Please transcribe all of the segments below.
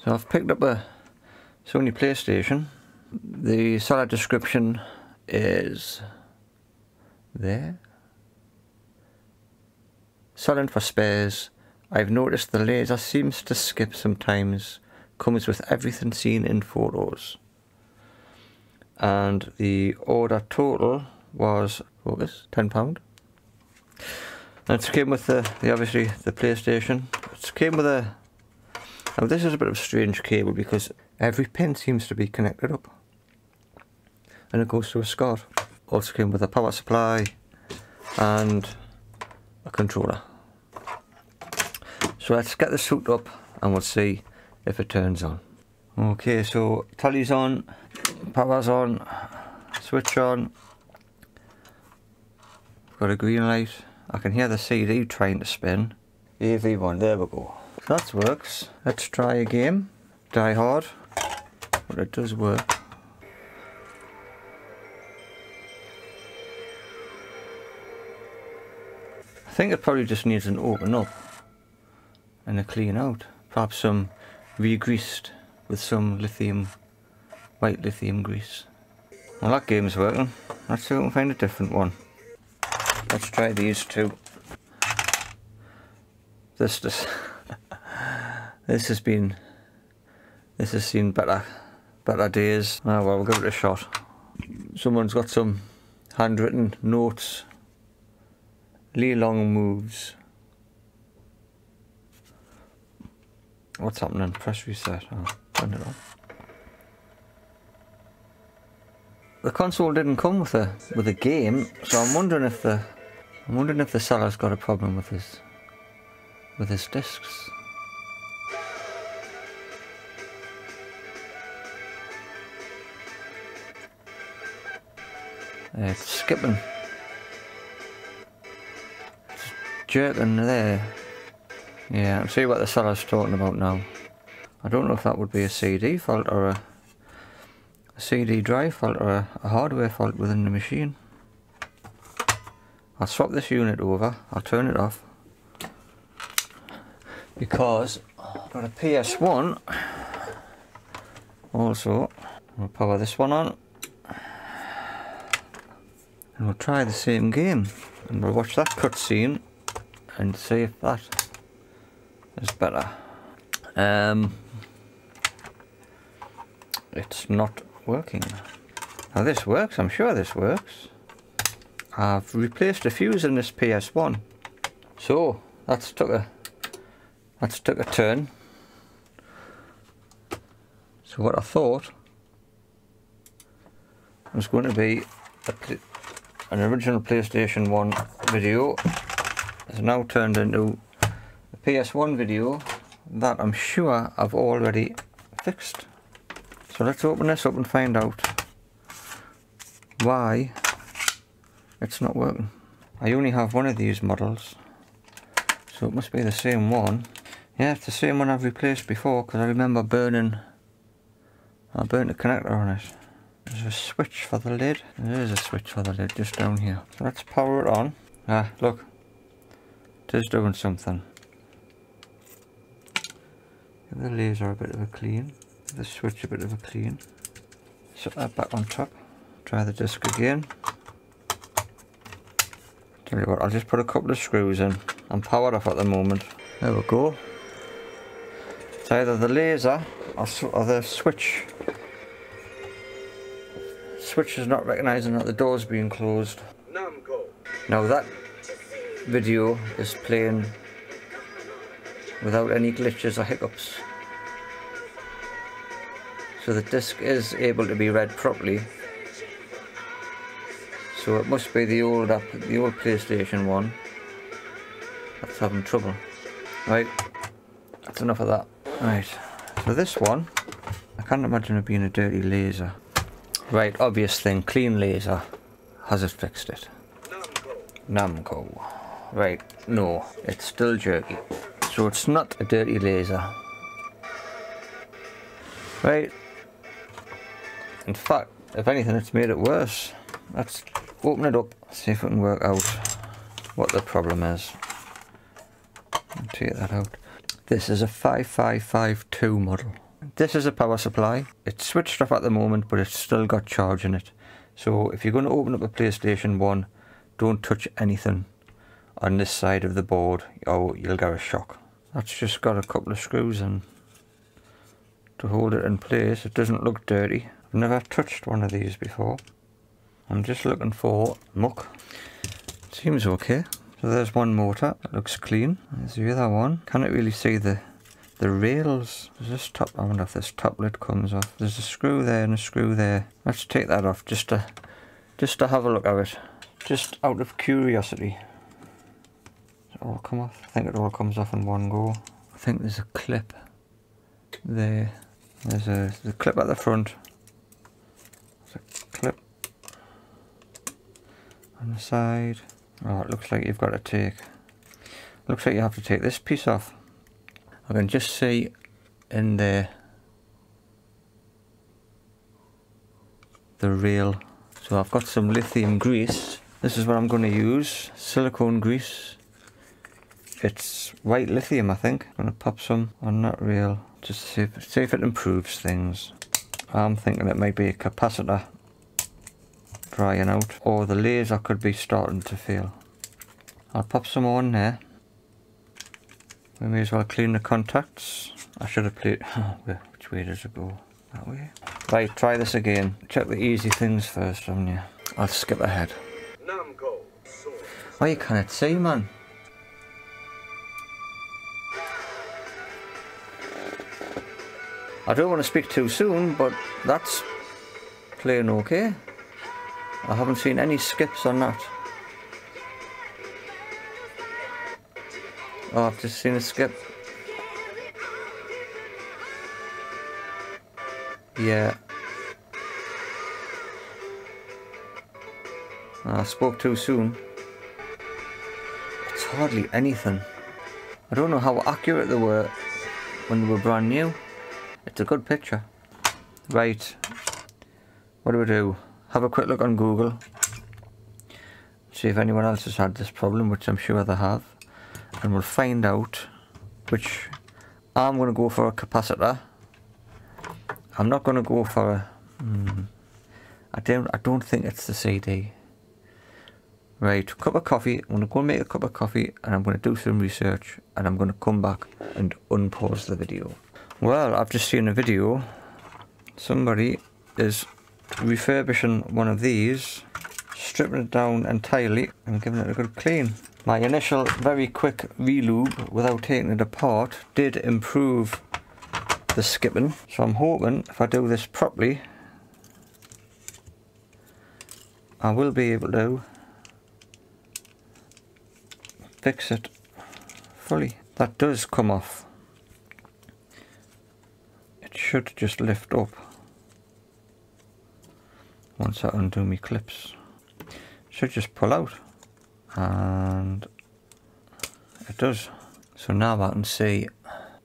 So I've picked up a Sony PlayStation. The solid description is there. Silent for spares. I've noticed the laser seems to skip sometimes. Comes with everything seen in photos. And the order total was, focus, £10. And it came with the obviously the PlayStation. It came with a, now this is a bit of a strange cable because every pin seems to be connected up. And it goes to a SCART. Also came with a power supply and a controller. So let's get the suit up and we'll see if it turns on. Okay, so telly's on, power's on, switch on. Got a green light. I can hear the CD trying to spin. AV1, there we go. So that works. Let's try a game. Die Hard. But it does work. I think it probably just needs an open up and a clean out. Perhaps some re-greased with some lithium, white lithium grease. Well, that game's working. Let's see if we can find a different one. Let's try these two. This has seen better days. Oh well, we'll give it a shot. Someone's got some handwritten notes. Lee Long moves. What's happening? Press reset. Oh, turn it on. The console didn't come with a game, so I'm wondering if the seller's got a problem with his discs. It's skipping. It's jerking there. Yeah, I'll see what the seller's talking about now. I don't know if that would be a CD fault or a CD drive fault or a hardware fault within the machine. I'll swap this unit over, I'll turn it off because I've got a PS1 also. We'll power this one on and we'll try the same game and we'll watch that cutscene and see if that is better. It's not working. Now this works, I'm sure this works. I've replaced a fuse in this PS1. So that's took a turn. So what I thought was going to be an original PlayStation 1 video has now turned into a PS1 video that I'm sure I've already fixed. So let's open this up and find out why it's not working. I only have one of these models, so it must be the same one. Yeah, it's the same one I've replaced before because I remember burning. I burnt a connector on it. There's a switch for the lid. There is a switch for the lid just down here. So let's power it on. Ah, look. It is doing something. Give the laser a bit of a clean. Give the switch a bit of a clean. Set that back on top. Try the disc again. Tell you what, I'll just put a couple of screws in. I'm powered off at the moment. There we go. It's either the laser or the switch. Switch is not recognising that the door's being closed. Now that video is playing without any glitches or hiccups. So the disc is able to be read properly. So it must be the old PlayStation 1 that's having trouble. Right, that's enough of that. Right, so this one, I can't imagine it being a dirty laser. Right, obvious thing, clean laser. Has it fixed it? Namco. Right, no, it's still jerky. So it's not a dirty laser. Right. In fact, if anything, it's made it worse. Let's open it up, see if we can work out what the problem is. Take that out. This is a 5552 model. this is a power supply. It's switched off at the moment, but it's still got charge in it. So if you're going to open up a PlayStation 1, don't touch anything on this side of the board or you'll get a shock. That's just got a couple of screws in to hold it in place. It doesn't look dirty. I've never touched one of these before. I'm just looking for muck. It seems okay. So there's one motor. It looks clean. There's the other one. Can't really see the rails. There's this top. I wonder if this top lid comes off. There's a screw there and a screw there. Let's take that off just to have a look at it. Just out of curiosity. Does it all come off? I think it all comes off in one go. I think there's a clip there. There's the clip at the front. There's a clip on the side. Oh, it looks like you've got to take. Looks like you have to take this piece off. I can just see in there the rail. So I've got some lithium grease. This is what I'm going to use. Silicone grease. It's white lithium, I think. I'm going to pop some on that rail. Just to see if it improves things. I'm thinking it might be a capacitor drying out, or the laser could be starting to fail. I'll pop some on there. We may as well clean the contacts. I should have played. Which way does it go? That way. Right, try this again. Check the easy things first, haven't you? I'll skip ahead. Oh, you can't see, man. I don't want to speak too soon, but that's playing okay. I haven't seen any skips on that. Oh, I've just seen a skip. Yeah. I spoke too soon. It's hardly anything. I don't know how accurate they were when they were brand new. It's a good picture. Right. What do we do? Have a quick look on Google. See if anyone else has had this problem, which I'm sure they have. And we'll find out which. I'm going to go for a capacitor. I'm not going to go for a. I don't think it's the CD. Right, cup of coffee. I'm going to go and make a cup of coffee, and I'm going to do some research, and I'm going to come back and unpause the video. Well, I've just seen a video. Somebody is refurbishing one of these, stripping it down entirely and giving it a good clean. My initial very quick relube without taking it apart did improve the skipping, so I'm hoping if I do this properly I will be able to fix it fully. That does come off. It should just lift up once I undo my clips. Should just pull out, and it does. So now I can see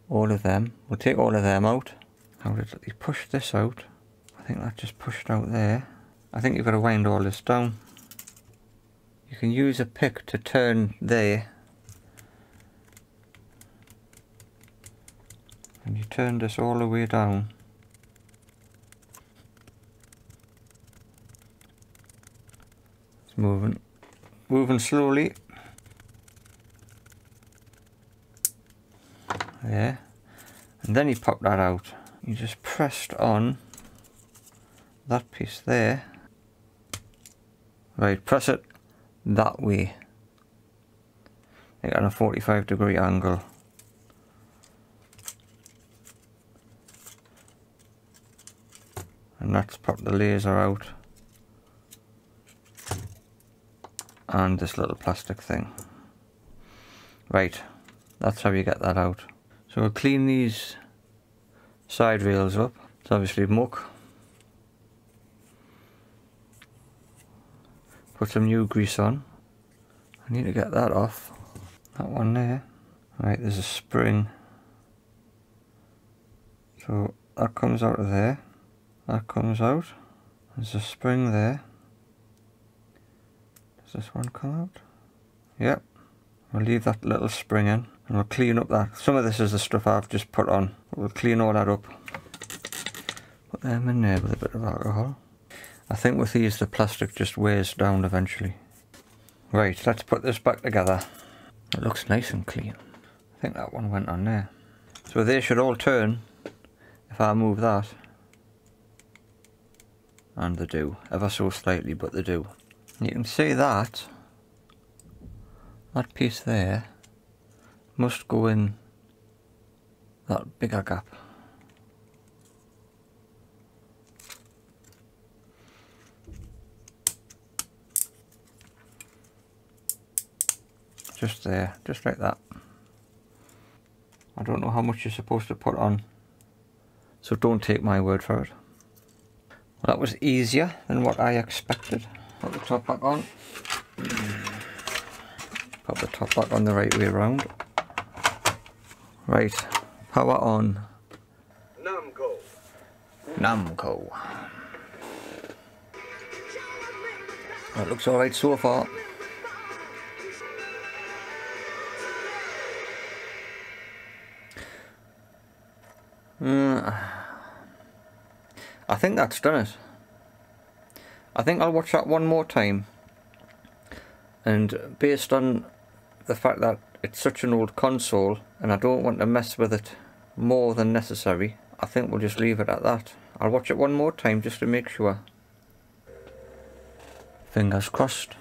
all of them. We'll take all of them out. How did he push this out? I think that just pushed out there. I think you've got to wind all this down. You can use a pick to turn there, and you turn this all the way down. It's moving slowly. There, and then you pop that out. You just pressed on that piece there. Right, press it that way. Like at a 45-degree angle. And that's popped the laser out. And this little plastic thing. Right, that's how you get that out. So we'll clean these side rails up. It's obviously muck. Put some new grease on. I need to get that off. That one there. Right, there's a spring. So that comes out of there. That comes out. There's a spring there. Does this one come out? Yep. We'll leave that little spring in and we'll clean up that. Some of this is the stuff I've just put on. We'll clean all that up Put them in there with a bit of alcohol. I think with these the plastic just wears down eventually. Right, let's put this back together. It looks nice and clean. I think that one went on there. So they should all turn if I move that. And they do, ever so slightly, but they do. And you can see that piece there must go in that bigger gap. Just there, just like that. I don't know how much you're supposed to put on, so don't take my word for it. Well, that was easier than what I expected. Put the top back on. Put the top back on the right way around. Right, power on. Namco. Namco. That looks alright so far. I think that's done it. I think I'll watch that one more time, and based on the fact that it's such an old console and I don't want to mess with it more than necessary, I think we'll just leave it at that. I'll watch it one more time just to make sure. Fingers crossed.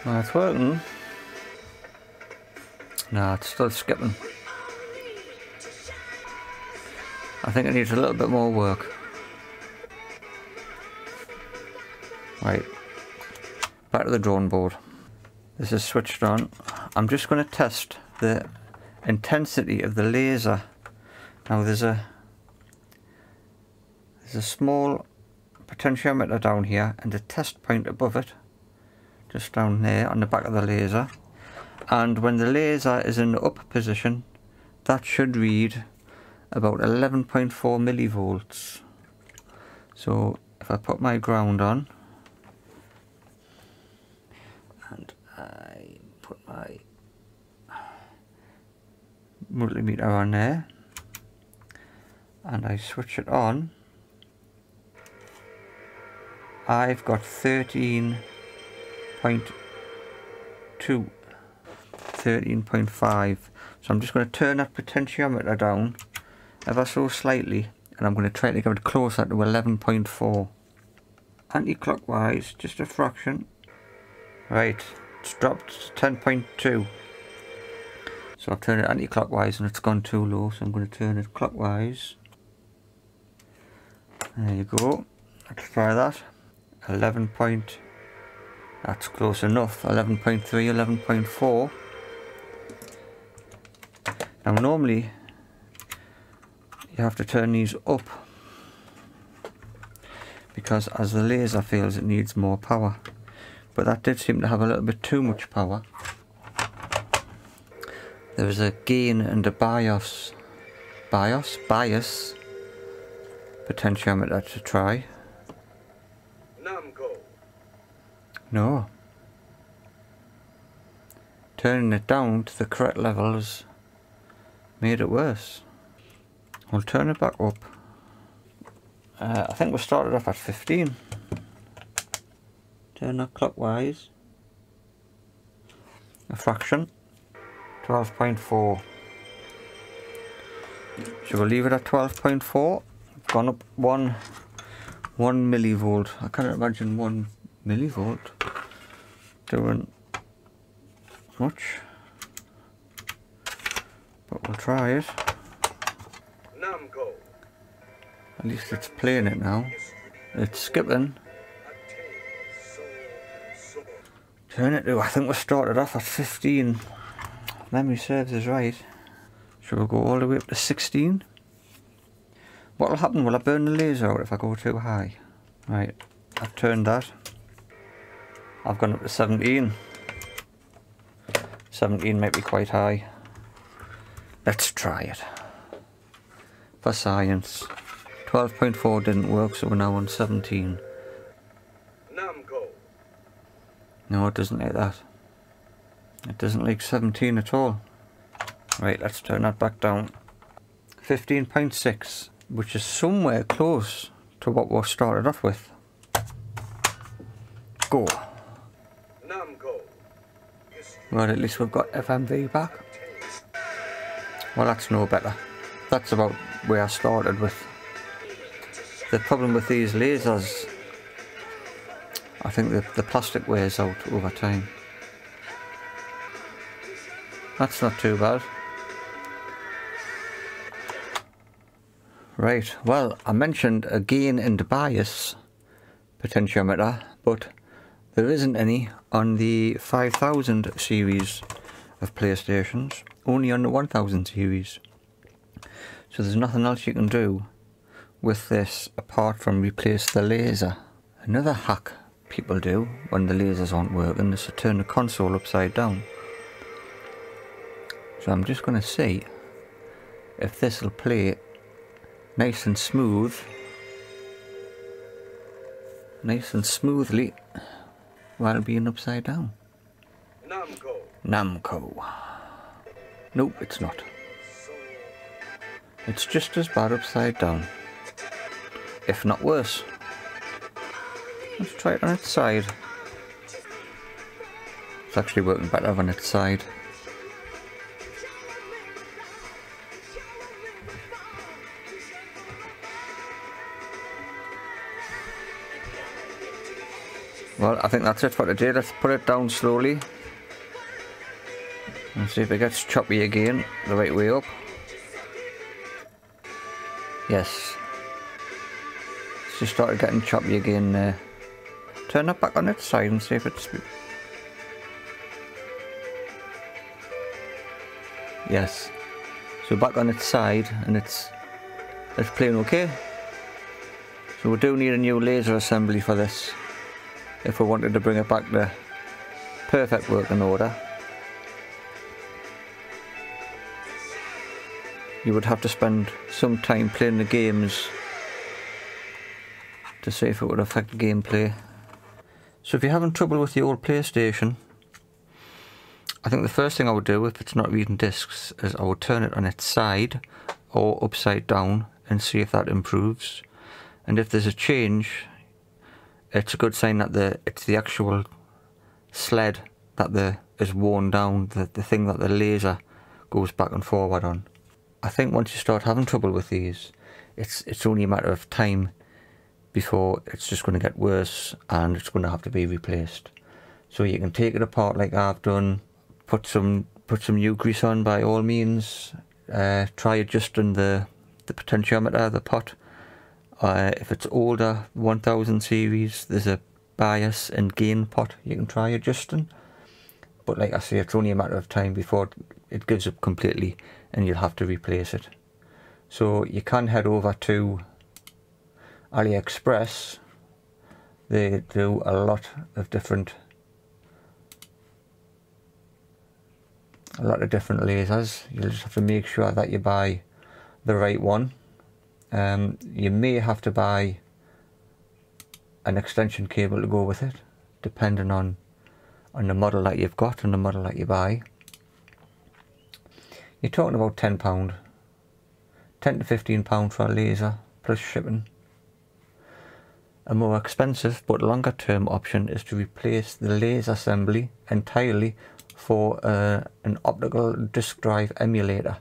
Well, it's working. No, it's still skipping. I think it needs a little bit more work. Right, back to the drawing board. This is switched on. I'm just going to test the intensity of the laser. Now there's a small potentiometer down here and a test point above it, just down there on the back of the laser. And when the laser is in the up position, that should read about 11.4 millivolts. So if I put my ground on and I put my multimeter on there and I switch it on, I've got 13.2, 13.5. So I'm just going to turn that potentiometer down ever so slightly, and I'm going to try to get it closer to 11.4. Anti-clockwise, just a fraction. Right, it's dropped to 10.2. So I've turned it anti-clockwise and it's gone too low, so I'm going to turn it clockwise. There you go. Let's try that. 11 point. That's close enough. 11.3, 11.4. Now normally you have to turn these up because as the laser feels it needs more power, but that did seem to have a little bit too much power. There was a gain and a bias potentiometer to try. No, turning it down to the correct levels made it worse. We'll turn it back up. I think we started off at 15. Turn that clockwise. A fraction. 12.4. So we'll leave it at 12.4. Gone up one millivolt. I can't imagine 1 millivolt doing much. But we'll try it. At least it's playing it now. It's skipping. Turn it to, I think we started off at 15. Memory serves us right. Should we go all the way up to 16? What will happen? Will I burn the laser out if I go too high? Right, I've turned that. I've gone up to 17. 17 might be quite high. Let's try it. For science. 12.4 didn't work, so we're now on 17. No, it doesn't like that. It doesn't like 17 at all. Right, let's turn that back down. 15.6, which is somewhere close to what we started off with. Go. Well, at least we've got FMV back. Well, that's no better. That's about where I started with. The problem with these lasers, I think the plastic wears out over time. That's not too bad. Right, well, I mentioned a gain and bias potentiometer, but there isn't any on the 5000 series of PlayStations, only on the 1000 series. So there's nothing else you can do with this apart from replace the laser. Another hack people do when the lasers aren't working is to turn the console upside down. So I'm just going to see if this will play nice and smoothly while being upside down. Namco. Nope, it's not. It's just as bad upside down, if not worse. Let's try it on its side. It's actually working better on its side. Well, I think that's it for today. Let's put it down slowly and see if it gets choppy again the right way up. Yes, it's just started getting choppy again there. Turn it back on its side and see if it's... Yes, so back on its side and it's playing okay. So we do need a new laser assembly for this if we wanted to bring it back to perfect working order. You would have to spend some time playing the games to see if it would affect gameplay. So if you're having trouble with the old PlayStation, I think the first thing I would do if it's not reading discs is I would turn it on its side or upside down and see if that improves. And if there's a change, it's a good sign that it's the actual sled that is worn down, the thing that the laser goes back and forward on. I think once you start having trouble with these, it's only a matter of time before it's just going to get worse and it's going to have to be replaced. So you can take it apart like I've done, put some new grease on by all means, try adjusting the potentiometer, the pot. If it's older 1000 series, there's a bias and gain pot you can try adjusting, but like I say, it's only a matter of time before it gives up completely and you'll have to replace it. So you can head over to AliExpress. They do a lot of different lasers. You'll just have to make sure that you buy the right one. You may have to buy an extension cable to go with it, depending on the model that you've got and the model that you buy. You're talking about £10, £10 to £15 for a laser plus shipping. A more expensive but longer term option is to replace the laser assembly entirely for an optical disk drive emulator.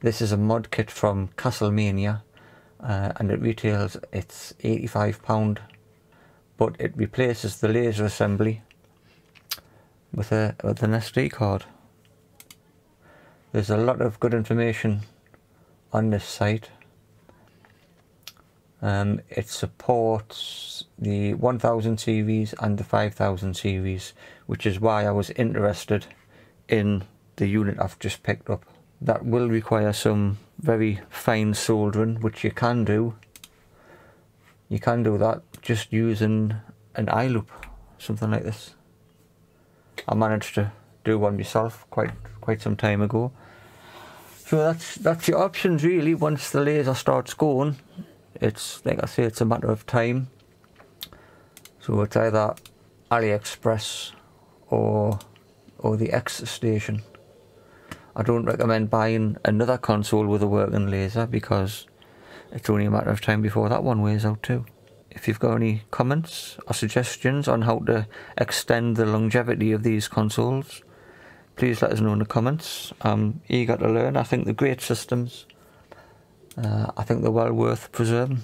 This is a mod kit from Castlemania. And it retails, it's £85, but it replaces the laser assembly with an SD card. There's a lot of good information on this site. It supports the 1000 series and the 5000 series, which is why I was interested in the unit I've just picked up. That will require some very fine soldering, which you can do. You can do that just using an eye loop, something like this. I managed to do one myself quite some time ago. So that's your options really. Once the laser starts going, it's like I say, it's a matter of time. So it's either AliExpress or the X Station. I don't recommend buying another console with a working laser, because it's only a matter of time before that one wears out too. If you've got any comments or suggestions on how to extend the longevity of these consoles, please let us know in the comments. I'm eager to learn. I think they're great systems. I think they're well worth preserving.